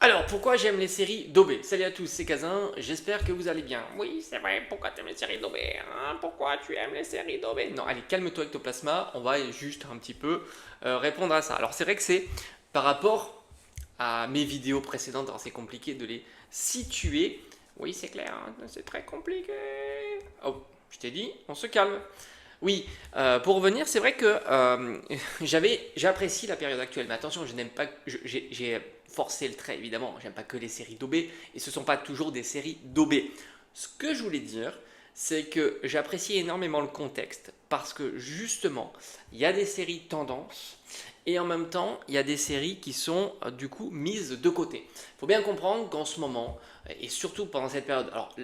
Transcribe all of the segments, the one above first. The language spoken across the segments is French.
Alors, pourquoi j'aime les séries d'OB? Salut à tous, c'est Kazin, j'espère que vous allez bien. Oui, c'est vrai, pourquoi tu aimes les séries d'OB, hein? Pourquoi tu aimes les séries d'OB? Non, allez, calme-toi Ectoplasma, on va juste un petit peu répondre à ça. Alors, c'est vrai que c'est par rapport à mes vidéos précédentes, alors c'est compliqué de les situer. Oui, c'est clair, hein, c'est très compliqué. Oh, je t'ai dit, on se calme. Oui, pour revenir, c'est vrai que j'apprécie la période actuelle, mais attention, je n'aime pas, j'ai forcé le trait évidemment, j'aime pas que les séries d'OB, et ce ne sont pas toujours des séries d'OB. Ce que je voulais dire, c'est que j'apprécie énormément le contexte, parce que justement, il y a des séries tendances, et en même temps, il y a des séries qui sont du coup mises de côté. Il faut bien comprendre qu'en ce moment, et surtout pendant cette période, alors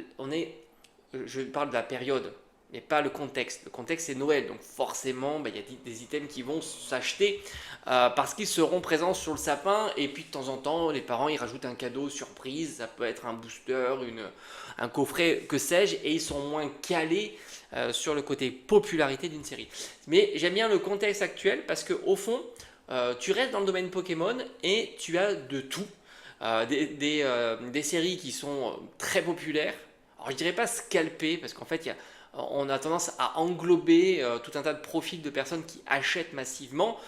je parle de la période mais pas le contexte. Le contexte, c'est Noël, donc forcément, il y a des items qui vont s'acheter parce qu'ils seront présents sur le sapin, et puis de temps en temps, les parents, ils rajoutent un cadeau surprise, ça peut être un booster, un coffret, que sais-je, et ils sont moins calés sur le côté popularité d'une série. Mais j'aime bien le contexte actuel, parce qu'au fond, tu restes dans le domaine Pokémon, et tu as de tout. Des séries qui sont très populaires, alors je dirais pas scalpées, parce qu'en fait, on a tendance à englober tout un tas de profils de personnes qui achètent massivement.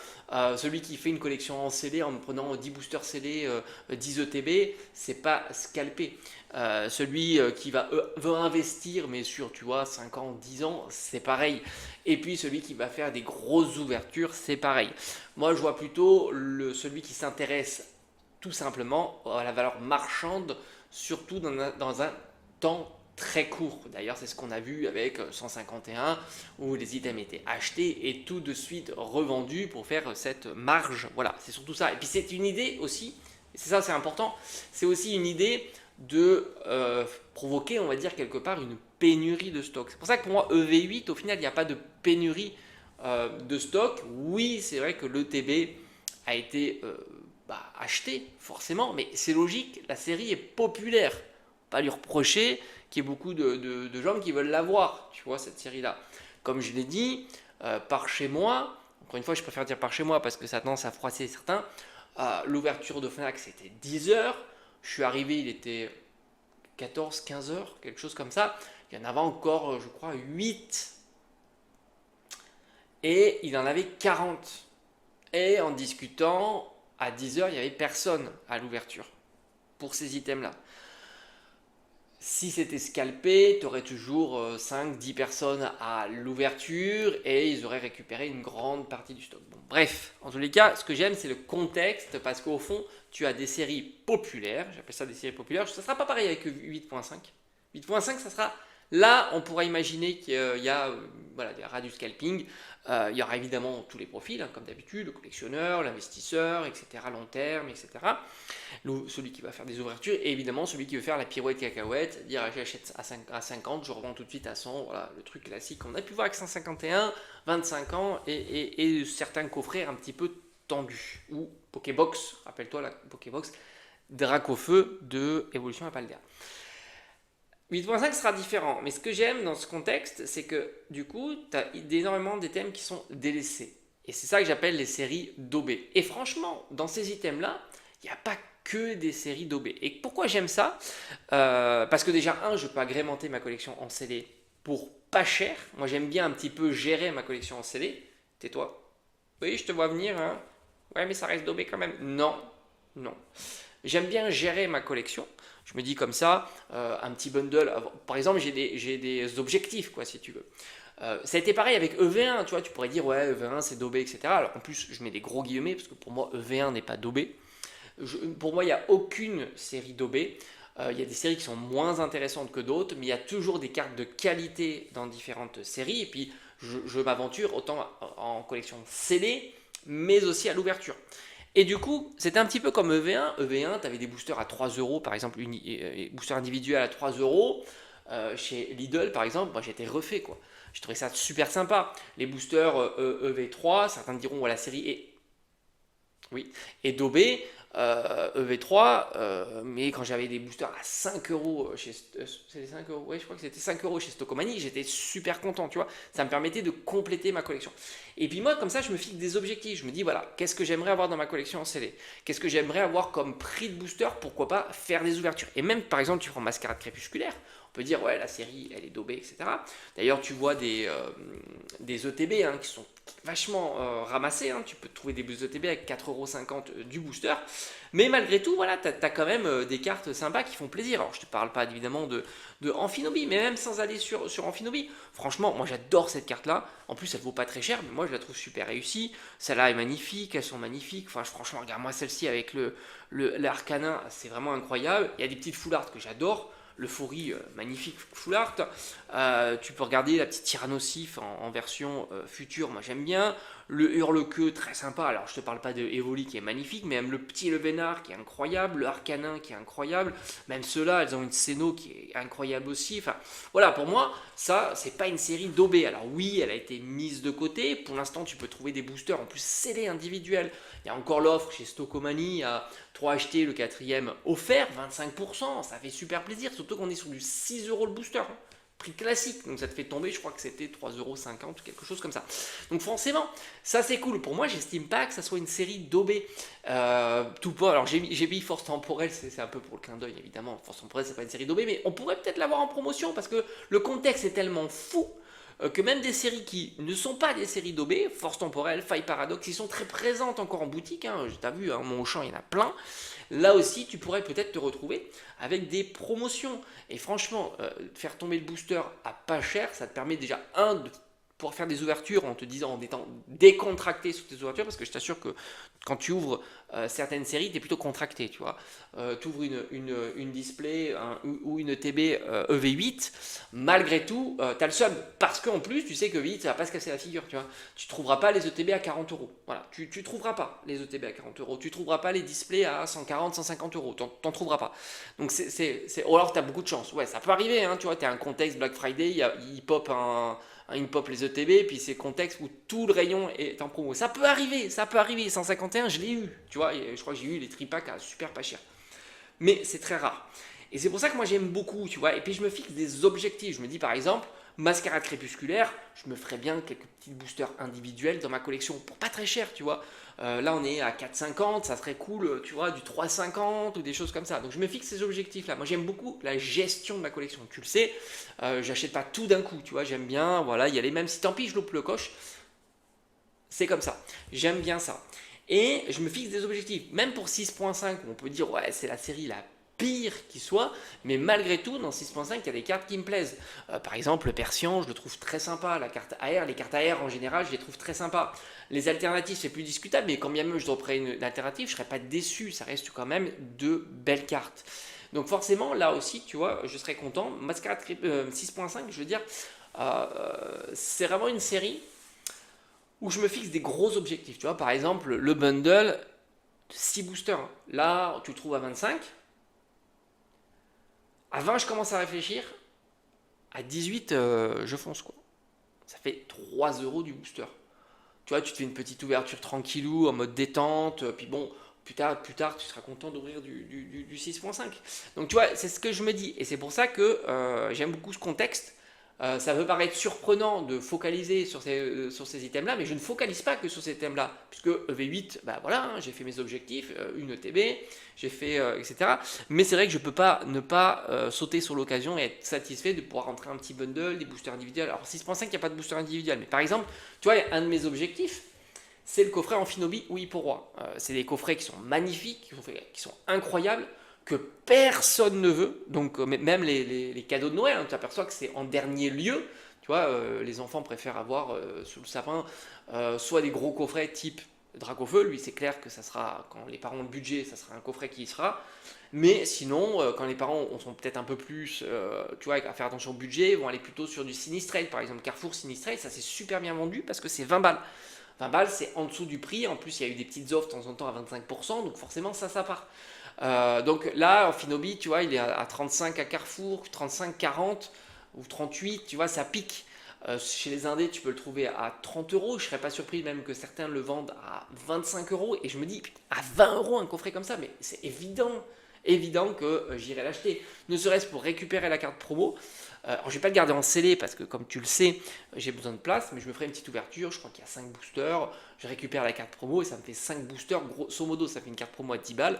Celui qui fait une collection en CD en prenant 10 boosters CD, 10 ETB, c'est pas scalpé. Celui qui veut investir, mais sur tu vois, 5 ans, 10 ans, c'est pareil. Et puis celui qui va faire des grosses ouvertures, c'est pareil. Moi, je vois plutôt celui qui s'intéresse tout simplement à la valeur marchande, surtout dans un temps très court. D'ailleurs, c'est ce qu'on a vu avec 151, où les items étaient achetés et tout de suite revendus pour faire cette marge. Voilà, c'est surtout ça. Et puis c'est une idée aussi, et c'est ça, c'est important, c'est aussi une idée de provoquer, on va dire, quelque part une pénurie de stock. C'est pour ça que pour moi, EV8, au final, il n'y a pas de pénurie de stock. Oui, c'est vrai que l'ETB a été acheté, forcément, mais c'est logique, la série est populaire. Pas lui reprocher qu'il y ait beaucoup de gens qui veulent la voir, tu vois, cette série-là. Comme je l'ai dit, par chez moi, encore une fois, je préfère dire par chez moi parce que ça a tendance à froisser certains, l'ouverture de Fnac, c'était 10 h. Je suis arrivé, il était 14, 15 h, quelque chose comme ça. Il y en avait encore, je crois, 8. Et il en avait 40. Et en discutant, à 10 h, il n'y avait personne à l'ouverture pour ces items-là. Si c'était scalpé, tu aurais toujours 5-10 personnes à l'ouverture et ils auraient récupéré une grande partie du stock. Bon, bref, en tous les cas, ce que j'aime, c'est le contexte parce qu'au fond, tu as des séries populaires, j'appelle ça des séries populaires, ça ne sera pas pareil avec 8.5. 8.5, ça sera. Là, on pourra imaginer qu'il y a voilà, il y aura du scalping. Il y aura évidemment tous les profils, hein, comme d'habitude, le collectionneur, l'investisseur, etc., long terme, etc. Celui qui va faire des ouvertures, et évidemment celui qui veut faire la pirouette cacahuète, dire j'achète à 50, je revends tout de suite à 100, voilà, le truc classique qu'on a pu voir avec 151, 25 ans, et certains coffrets un petit peu tendus. Ou Pokébox, rappelle-toi la Pokébox Dracofeu de Evolution à Paldea. 8.5 sera différent, mais ce que j'aime dans ce contexte, c'est que du coup, tu as énormément d'items qui sont délaissés. Et c'est ça que j'appelle les séries d'OB. Et franchement, dans ces items-là, il n'y a pas que des séries d'OB. Et pourquoi j'aime ça? Parce que déjà, je peux agrémenter ma collection en CD pour pas cher. Moi, j'aime bien un petit peu gérer ma collection en CD. Tais-toi. Oui, je te vois venir, hein. Ouais, mais ça reste d'OB quand même. Non, non. J'aime bien gérer ma collection. Je me dis comme ça, un petit bundle. Par exemple, j'ai des objectifs, quoi, si tu veux. Ça a été pareil avec EV1, tu vois, tu pourrais dire, ouais, EV1 c'est daubé, etc. Alors en plus, je mets des gros guillemets, parce que pour moi, EV1 n'est pas daubé. Pour moi, il n'y a aucune série daubée. Il y a des séries qui sont moins intéressantes que d'autres, mais il y a toujours des cartes de qualité dans différentes séries. Et puis, je m'aventure autant en collection scellée, mais aussi à l'ouverture. Et du coup, c'était un petit peu comme EV1. EV1, tu avais des boosters à 3 euros, par exemple, booster individuel à 3 euros. Chez Lidl, par exemple, moi j'étais refait, quoi. Je trouvais ça super sympa. Les boosters EV3, certains diront, la série est. Oui, et Dobé, EV3, mais quand j'avais des boosters à 5 euros chez c'était 5 euros, ouais, je crois que c'était 5 euros chez Stockomanie, j'étais super content, tu vois. Ça me permettait de compléter ma collection. Et puis moi, comme ça, je me fixe des objectifs. Je me dis, voilà, qu'est-ce que j'aimerais avoir dans ma collection en CD? Qu'est-ce que j'aimerais avoir comme prix de booster? Pourquoi pas faire des ouvertures? Et même, par exemple, tu prends Mascarade Crépusculaire, on peut dire, ouais, la série, elle est daubée, etc. D'ailleurs, tu vois des ETB qui sont vachement ramassés. Tu peux trouver des boosts ETB avec 4,50 € du booster. Mais malgré tout, voilà, tu as quand même des cartes sympas qui font plaisir. Alors, je te parle pas évidemment de Amphinobi, mais même sans aller sur Amphinobi, franchement, moi j'adore cette carte-là. En plus, elle vaut pas très cher, mais moi je la trouve super réussie. Celle-là est magnifique, elles sont magnifiques. Enfin, franchement, regarde-moi celle-ci avec l'Arcanin, c'est vraiment incroyable. Il y a des petites full art que j'adore. Le Fourie, magnifique full art. Tu peux regarder la petite Tyrannosif en version future, moi j'aime bien. Le Hurle-Queue, très sympa. Alors je te parle pas de Evoli qui est magnifique, mais même le petit Levénard qui est incroyable, le Arcanin qui est incroyable. Même ceux-là, elles ont une Céno qui est incroyable aussi. Enfin, voilà, pour moi, ça, c'est pas une série daubée. Alors oui, elle a été mise de côté. Pour l'instant, tu peux trouver des boosters en plus scellés individuels. Il y a encore l'offre chez Stockomanie à 3 achetés, le quatrième offert, 25%. Ça fait super plaisir, surtout qu'on est sur du 6 € le booster. Prix classique, donc ça te fait tomber, je crois que c'était 3,50 € ou quelque chose comme ça. Donc forcément, ça c'est cool. Pour moi, j'estime pas que ça soit une série daubée. Tout pas. Alors j'ai mis Force Temporelle, c'est un peu pour le clin d'œil évidemment. Force Temporelle, c'est pas une série daubée, mais on pourrait peut-être l'avoir en promotion parce que le contexte est tellement fou que même des séries qui ne sont pas des séries daubées, Force Temporelle, Faille Paradoxe, qui sont très présentes encore en boutique, t'as vu, mon Auchan, il y en a plein. Là aussi, tu pourrais peut-être te retrouver avec des promotions. Et franchement, faire tomber le booster à pas cher, ça te permet déjà, de pouvoir faire des ouvertures en te disant, en étant décontracté sur tes ouvertures, parce que je t'assure que quand tu ouvres certaines séries, tu es plutôt contracté, tu vois. Tu ouvres une display ou une TB EV8, malgré tout, tu as le seum, parce qu'en plus, tu sais que vite, ça va pas se casser la figure, tu vois. Tu trouveras pas les ETB à 40 €. Voilà, tu trouveras pas les ETB à 40 €. Tu trouveras pas les displays à 140, 150 €. T'en trouveras pas. Donc ou alors tu as beaucoup de chance. Ouais, ça peut arriver, tu vois, tu as un contexte Black Friday, il pop les ETB, puis c'est contexte où tout le rayon est en promo. Ça peut arriver. 151, je l'ai eu, tu vois, et je crois que j'ai eu les tripacks à super pas cher. Mais c'est très rare. Et c'est pour ça que moi j'aime beaucoup, tu vois. Et puis je me fixe des objectifs. Je me dis par exemple, Mascarade Crépusculaire, je me ferais bien quelques petits boosters individuels dans ma collection pour pas très cher, tu vois. Là on est à 4,50, ça serait cool, tu vois, du 3,50 ou des choses comme ça. Donc je me fixe ces objectifs-là. Moi j'aime beaucoup la gestion de ma collection, tu le sais. J'achète pas tout d'un coup, tu vois. J'aime bien, voilà, y aller même si tant pis je loupe le coche. C'est comme ça. J'aime bien ça. Et je me fixe des objectifs. Même pour 6.5, on peut dire, ouais, c'est la série la pire qui soit, mais malgré tout, dans 6.5, il y a des cartes qui me plaisent. Par exemple, le Persian, je le trouve très sympa. La carte AR, les cartes AR en général, je les trouve très sympas. Les alternatives, c'est plus discutable, mais quand bien même je dropperais une alternative, je ne serais pas déçu. Ça reste quand même de belles cartes. Donc forcément, là aussi, tu vois, je serais content. Mascarade 6.5, je veux dire, c'est vraiment une série où je me fixe des gros objectifs. Tu vois, par exemple, le bundle 6 boosters. Là, tu le trouves à 25. À 20, je commence à réfléchir. À 18, je fonce quoi. Ça fait 3 € du booster. Tu vois, tu te fais une petite ouverture tranquillou, en mode détente. Puis bon, plus tard tu seras content d'ouvrir du 6.5. Donc tu vois, c'est ce que je me dis. Et c'est pour ça que j'aime beaucoup ce contexte. Ça peut paraître surprenant de focaliser sur ces items-là, mais je ne focalise pas que sur ces items-là, puisque EV8, bah voilà, j'ai fait mes objectifs, une ETB, j'ai fait, etc. Mais c'est vrai que je ne peux pas ne pas sauter sur l'occasion et être satisfait de pouvoir rentrer un petit bundle, des boosters individuels. Alors 6.5, il n'y a pas de booster individuel, mais par exemple, tu vois, un de mes objectifs, c'est le coffret Amphinobi ou Hipporoi. C'est des coffrets qui sont magnifiques, qui sont incroyables, que personne ne veut. Donc même les cadeaux de Noël, tu t'aperçois que c'est en dernier lieu. Tu vois, les enfants préfèrent avoir sous le sapin soit des gros coffrets type Dracofeu. Lui, c'est clair que ça sera, quand les parents ont le budget, ça sera un coffret qui y sera. Mais sinon, quand les parents sont peut-être un peu plus, tu vois, à faire attention au budget, ils vont aller plutôt sur du Sinistrate, par exemple. Carrefour Sinistrate, ça c'est super bien vendu parce que c'est 20 balles. 20 balles, c'est en dessous du prix. En plus, il y a eu des petites offres de temps en temps à 25%, donc forcément, ça part. Donc là, Amphinobi, tu vois, il est à 35 à Carrefour, 35, 40 ou 38, tu vois, ça pique. Chez les indés, tu peux le trouver à 30 euros. Je serais pas surpris même que certains le vendent à 25 euros. Et je me dis, putain, à 20 euros un coffret comme ça, mais c'est évident que j'irai l'acheter. Ne serait-ce pour récupérer la carte promo. Alors, je vais pas le garder en scellé parce que, comme tu le sais, j'ai besoin de place, mais je me ferai une petite ouverture. Je crois qu'il y a 5 boosters. Je récupère la carte promo et ça me fait 5 boosters. Grosso modo, ça fait une carte promo à 10 balles.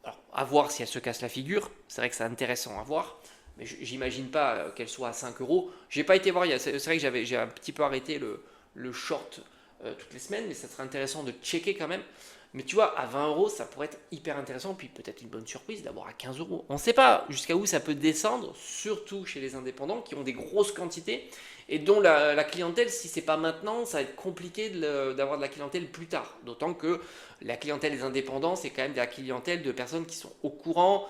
Alors, à voir si elle se casse la figure. C'est vrai que c'est intéressant à voir. Mais j'imagine pas qu'elle soit à 5 euros. J'ai pas été voir, c'est vrai que j'ai un petit peu arrêté le short toutes les semaines, mais ça serait intéressant de checker quand même. Mais tu vois, à 20 euros, ça pourrait être hyper intéressant, puis peut-être une bonne surprise d'avoir à 15 euros. On ne sait pas jusqu'à où ça peut descendre, surtout chez les indépendants qui ont des grosses quantités et dont la clientèle, si c'est pas maintenant, ça va être compliqué d'avoir de la clientèle plus tard. D'autant que la clientèle des indépendants, c'est quand même de la clientèle de personnes qui sont au courant.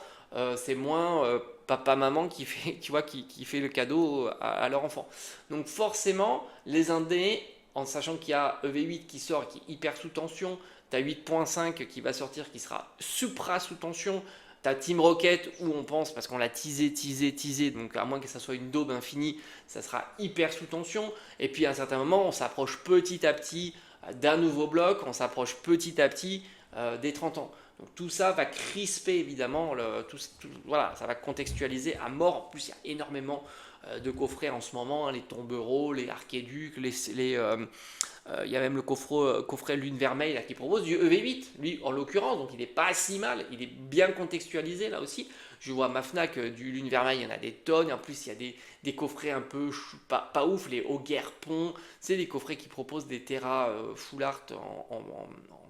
C'est moins papa maman qui fait, tu vois, qui fait le cadeau à leur enfant. Donc forcément, les indés, en sachant qu'il y a EV8 qui sort, qui est hyper sous tension, tu as 8.5 qui va sortir, qui sera supra sous tension. Tu as Team Rocket où on pense, parce qu'on l'a teasé, donc à moins que ça soit une daube infinie, ça sera hyper sous tension. Et puis à un certain moment, on s'approche petit à petit d'un nouveau bloc, on s'approche petit à petit des 30 ans. Donc tout ça va crisper évidemment, voilà, ça va contextualiser à mort. En plus, il y a énormément de coffrets en ce moment, hein, les tombereaux, les archéducs, il y a même le coffret Lune Vermeille là, qui propose du EV8, lui en l'occurrence, donc il n'est pas si mal, il est bien contextualisé là aussi. Je vois ma Fnac du Lune Vermeille, il y en a des tonnes, en plus il y a des coffrets un peu pas ouf, les Auguerpont, c'est des coffrets qui proposent des Terra Full Art en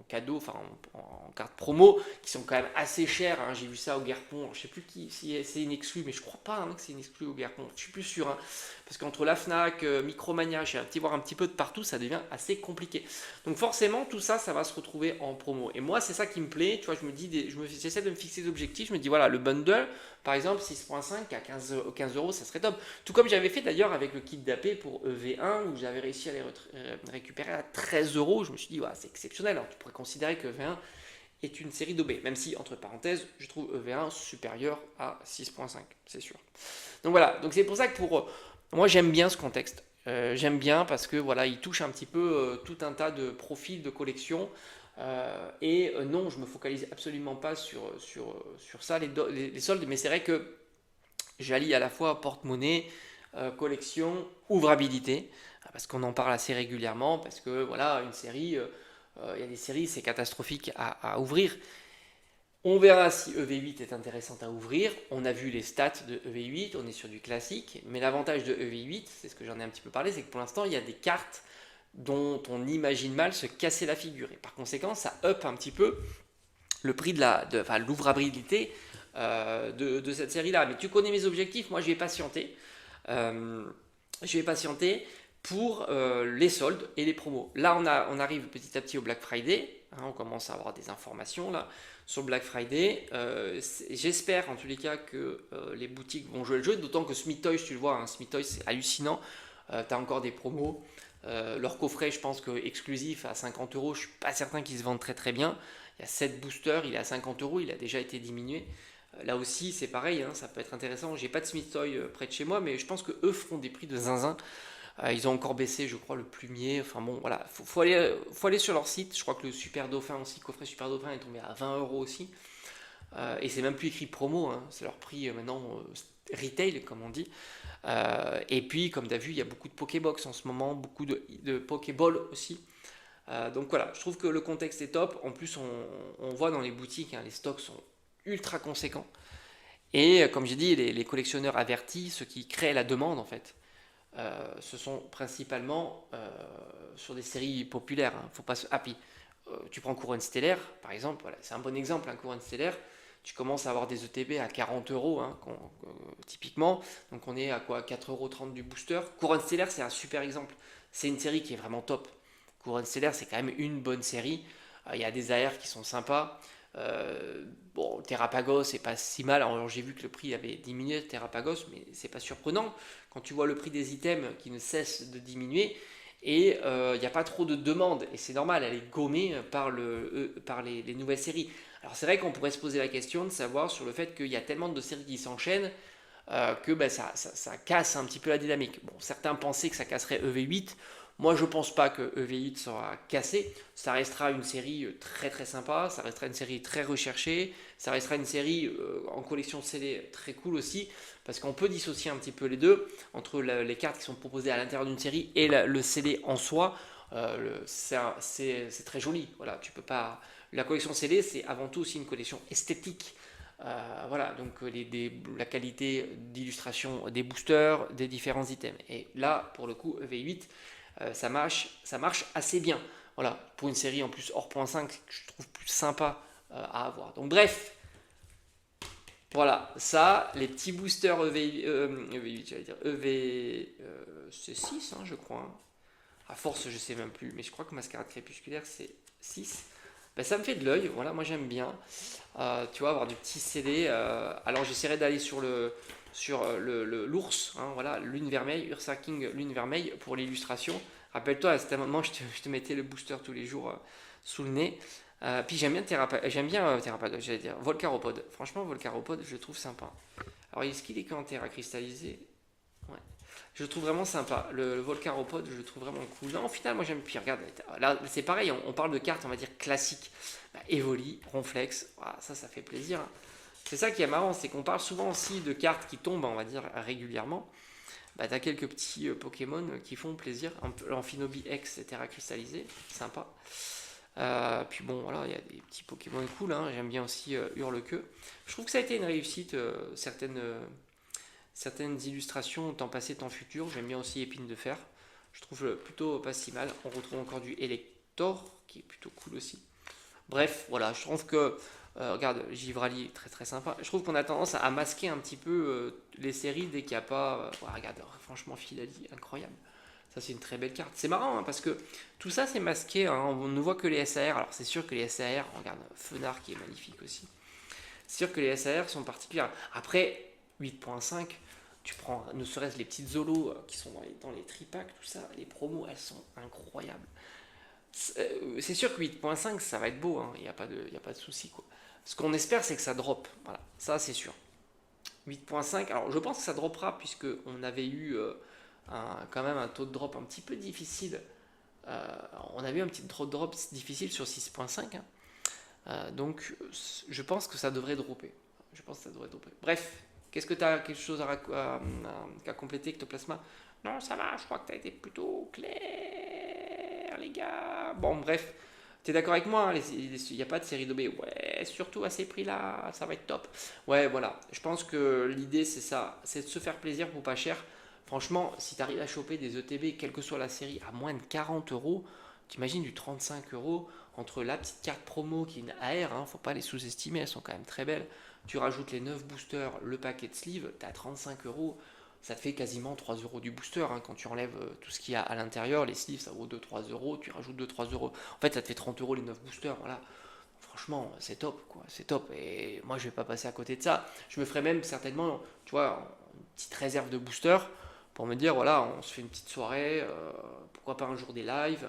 cadeau, enfin en carte promo, qui sont quand même assez chers, hein. J'ai vu ça au Guerpont, je sais plus si c'est une exclue, mais je crois pas hein, que c'est une exclue au Guerpont, je suis plus sûr, hein, parce qu'entre la Fnac, Micromania, j'ai voir un petit peu de partout, ça devient assez compliqué. Donc forcément, tout ça, ça va se retrouver en promo. Et moi, c'est ça qui me plaît, tu vois, j'essaie de me fixer des objectifs, je me dis, voilà, le bundle, par exemple, 6.5 à 15 euros, ça serait top. Tout comme j'avais fait d'ailleurs avec le kit d'AP pour EV1, où j'avais réussi à les récupérer à 13 euros. Je me suis dit, ouais, c'est exceptionnel. Alors tu pourrais considérer que EV1 est une série d'OB, même si, entre parenthèses, je trouve EV1 supérieur à 6.5, c'est sûr. Donc voilà, donc c'est pour ça que moi j'aime bien ce contexte. J'aime bien parce que voilà, il touche un petit peu tout un tas de profils de collection. Non, je me focalise absolument pas sur ça, les soldes, mais c'est vrai que j'allie à la fois porte-monnaie, collection, ouvrabilité, parce qu'on en parle assez régulièrement, parce que voilà, une série, il y a des séries, c'est catastrophique à ouvrir. On verra si EV8 est intéressante à ouvrir. On a vu les stats de EV8, on est sur du classique, mais l'avantage de EV8, c'est ce que j'en ai un petit peu parlé, c'est que pour l'instant, il y a des cartes dont on imagine mal se casser la figure. Et par conséquent, ça up un petit peu le prix de l'ouvrabilité de cette série-là. Mais tu connais mes objectifs, moi je vais patienter. Pour les soldes et les promos. Là, on arrive petit à petit au Black Friday. Hein, on commence à avoir des informations là sur le Black Friday. J'espère en tous les cas que les boutiques vont jouer le jeu. D'autant que Smith Toys, tu le vois, hein, Smith Toys c'est hallucinant. Tu as encore des promos. Leur coffret, je pense que exclusif à 50 euros, je suis pas certain qu'ils se vendent très très bien. Il y a 7 boosters, il est à 50 euros, il a déjà été diminué. Là aussi, c'est pareil, hein, ça peut être intéressant. J'ai pas de Smith Toy près de chez moi, mais je pense que eux feront des prix de zinzin. Ils ont encore baissé, je crois, le plumier. Enfin bon, voilà, faut aller sur leur site. Je crois que le Super Dauphin aussi, coffret Super Dauphin est tombé à 20 euros aussi. Et c'est même plus écrit promo, hein, c'est leur prix maintenant retail, comme on dit. Et puis, comme tu as vu, il y a beaucoup de Pokébox en ce moment, beaucoup de Pokéball aussi. Donc voilà, je trouve que le contexte est top. En plus, on voit dans les boutiques, hein, les stocks sont ultra conséquents. Et comme j'ai dit, les collectionneurs avertis, ceux qui créent la demande en fait, ce sont principalement sur des séries populaires. Hein. Faut pas se... Ah, puis, tu prends Couronne Stellaire, par exemple, voilà, c'est un bon exemple, hein, Couronne Stellaire. Tu commences à avoir des ETB à 40 euros, hein, typiquement. Donc on est à quoi, 4,30 € du booster. Couronne Stellaire, c'est un super exemple. C'est une série qui est vraiment top. Couronne Stellaire, c'est quand même une bonne série. Il y a des AR qui sont sympas. Bon, Terrapagos, c'est pas si mal. Alors j'ai vu que le prix avait diminué, Terrapagos, mais c'est pas surprenant quand tu vois le prix des items qui ne cesse de diminuer. Et il n'y a pas trop de demande, et c'est normal, elle est gommée par les nouvelles séries. Alors c'est vrai qu'on pourrait se poser la question de savoir sur le fait qu'il y a tellement de séries qui s'enchaînent, que bah, ça casse un petit peu la dynamique. Bon, certains pensaient que ça casserait EV8. Moi, je pense pas que EV8 sera cassé. Ça restera une série très très sympa, ça restera une série très recherchée, ça restera une série en collection CD très cool aussi, parce qu'on peut dissocier un petit peu les deux, entre les cartes qui sont proposées à l'intérieur d'une série et le CD en soi. C'est très joli. Voilà, tu peux pas. La collection CD, c'est avant tout aussi une collection esthétique. Voilà, donc la qualité d'illustration des boosters, des différents items. Et là, pour le coup, EV8, ça marche assez bien. Voilà, pour une série en plus hors point 5, que je trouve plus sympa à avoir. Donc bref, voilà, ça, les petits boosters EV8, j'allais dire c'est 6, hein, je crois. Hein. À force, je sais même plus, mais je crois que Mascarade Crépusculaire, c'est 6. Ben, ça me fait de l'œil, voilà, moi j'aime bien. Tu vois, avoir du petit CD. Alors j'essaierai d'aller sur l'ours, hein, voilà, Lune Vermeille, Ursa King Lune Vermeille pour l'illustration. Rappelle-toi, à cet moment, je te mettais le booster tous les jours sous le nez. Puis j'aime bien Thérapeute, j'allais dire Volcaropod. Franchement, Volcaropod, je le trouve sympa. Alors, est-ce qu'il est qu'en terre cristallisé? Ouais. Je le trouve vraiment sympa. Le Volcaropod, je le trouve vraiment cool. Non, au final, moi j'aime. Puis regarde, là c'est pareil, on parle de cartes, on va dire classiques. Bah, Evoli, Ronflex, voilà, ça fait plaisir. Hein. C'est ça qui est marrant, c'est qu'on parle souvent aussi de cartes qui tombent, on va dire, régulièrement. Bah, t'as quelques petits Pokémon qui font plaisir. L'Amphinobi X, Terra cristallisé, sympa. Puis bon, voilà, il y a des petits Pokémon cool. Hein. J'aime bien aussi Hurle-Queue. Je trouve que ça a été une réussite, certaines illustrations, temps passé, temps futur. J'aime bien aussi Épine de Fer. Je trouve plutôt pas si mal. On retrouve encore du Elector, qui est plutôt cool aussi. Bref, voilà, je trouve que, regarde, Givrali, très très sympa. Je trouve qu'on a tendance à masquer un petit peu les séries dès qu'il n'y a pas. Regarde, franchement, Philali, incroyable. Ça, c'est une très belle carte. C'est marrant hein, parce que tout ça, c'est masqué. Hein, on ne voit que les SAR. Alors, c'est sûr que les SAR, regarde, Fenard qui est magnifique aussi. C'est sûr que les SAR sont particulières. Après, 8.5, tu prends ne serait-ce les petites zolos qui sont dans les tripacks, tout ça, les promos, elles sont incroyables. C'est sûr que 8.5, ça va être beau, il n'y a pas de souci. Quoi. Ce qu'on espère, c'est que ça drop. Voilà, ça c'est sûr. 8.5, alors je pense que ça droppera, puisqu'on avait eu quand même un taux de drop un petit peu difficile. On avait eu un petit taux de drop difficile sur 6.5. Hein. Donc je pense que ça devrait dropper. Je pense que ça devrait dropper. Bref, qu'est-ce que tu as quelque chose à compléter, Ectoplasma? Non, ça va, je crois que tu as été plutôt clair, les gars. Bon, bref, tu es d'accord avec moi, il n'y a pas de série d'OB. Ouais, surtout à ces prix-là, ça va être top. Ouais, voilà, je pense que l'idée c'est ça, c'est de se faire plaisir pour pas cher. Franchement, si tu arrives à choper des ETB, quelle que soit la série, à moins de 40 euros, t'imagines du 35 euros entre la petite carte promo qui est une AR, hein, faut pas les sous-estimer, elles sont quand même très belles. Tu rajoutes les 9 boosters, le paquet de sleeves, tu as 35 euros, ça te fait quasiment 3 euros du booster. Hein, quand tu enlèves tout ce qu'il y a à l'intérieur, les sleeves ça vaut 2-3 euros, tu rajoutes 2-3 euros. En fait, ça te fait 30 euros les 9 boosters, voilà. Franchement, c'est top, quoi, c'est top. Et moi, je vais pas passer à côté de ça. Je me ferai même certainement, tu vois, une petite réserve de booster pour me dire, voilà, on se fait une petite soirée, pourquoi pas un jour des lives,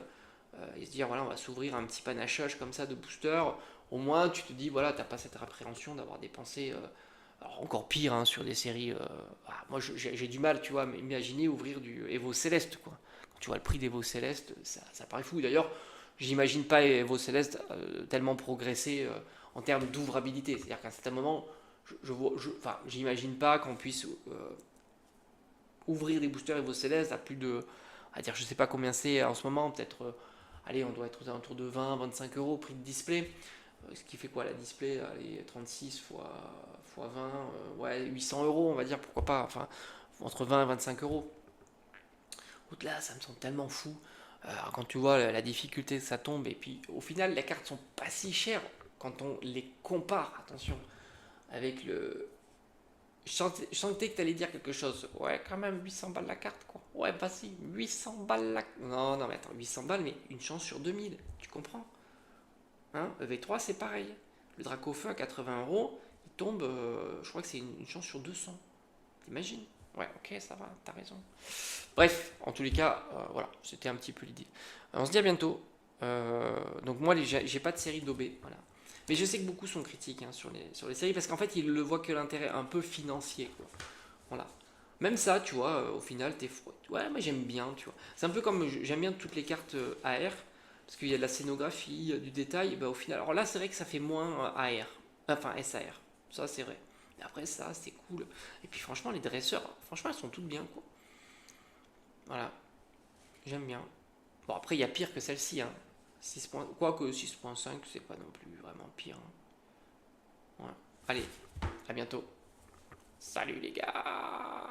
et se dire, voilà, on va s'ouvrir un petit panachage comme ça de booster. Au moins, tu te dis, voilà, t'as pas cette appréhension d'avoir dépensé. Alors encore pire hein, sur des séries. Moi, j'ai du mal, tu vois, à m'imaginer ouvrir du Evo Céleste, quoi. Quand tu vois le prix d'Evo Céleste, ça paraît fou. D'ailleurs, j'imagine pas Evo Céleste tellement progresser en termes d'ouvrabilité. C'est-à-dire qu'à un certain moment, j'imagine pas qu'on puisse ouvrir des boosters Evo Céleste à plus de, à dire, je sais pas combien c'est en ce moment, peut-être, allez, on doit être aux alentours de 20-25 euros prix de display. Ce qui fait quoi la display? Allez, 36 fois 20, ouais, 800 euros, on va dire, pourquoi pas, enfin, entre 20 et 25 euros. Au-delà, ça me semble tellement fou. Quand tu vois la difficulté que ça tombe, et puis au final, les cartes sont pas si chères quand on les compare, attention, avec le. Je sentais que tu allais dire quelque chose. Ouais, quand même, 800 balles la carte, quoi. Ouais, bah si, 800 balles la. Non, non, mais attends, 800 balles, mais une chance sur 2000, tu comprends? Hein, EV3, c'est pareil. Le Dracofeu à 80 euros, il tombe, je crois que c'est une chance sur 200. T'imagines? Ouais, ok, ça va, t'as raison. Bref, en tous les cas, voilà, c'était un petit peu l'idée. On se dit à bientôt. Donc moi, j'ai pas de série d'OB, voilà. Mais je sais que beaucoup sont critiques hein, sur les séries parce qu'en fait, ils le voient que l'intérêt un peu financier. Quoi. Voilà. Même ça, tu vois, au final, ouais, mais j'aime bien, tu vois. C'est un peu comme j'aime bien toutes les cartes AR, parce qu'il y a de la scénographie, il y a du détail. Bah, au final, alors là, c'est vrai que ça fait moins AR, enfin SAR. Ça, c'est vrai. Mais après, ça, c'est cool. Et puis, franchement, les dresseurs, franchement, elles sont toutes bien, quoi. Voilà, j'aime bien. Bon, après, il y a pire que celle-ci, hein. 6 quoique 6.5, c'est pas non plus vraiment pire, hein. Ouais. Allez, à bientôt. Salut les gars!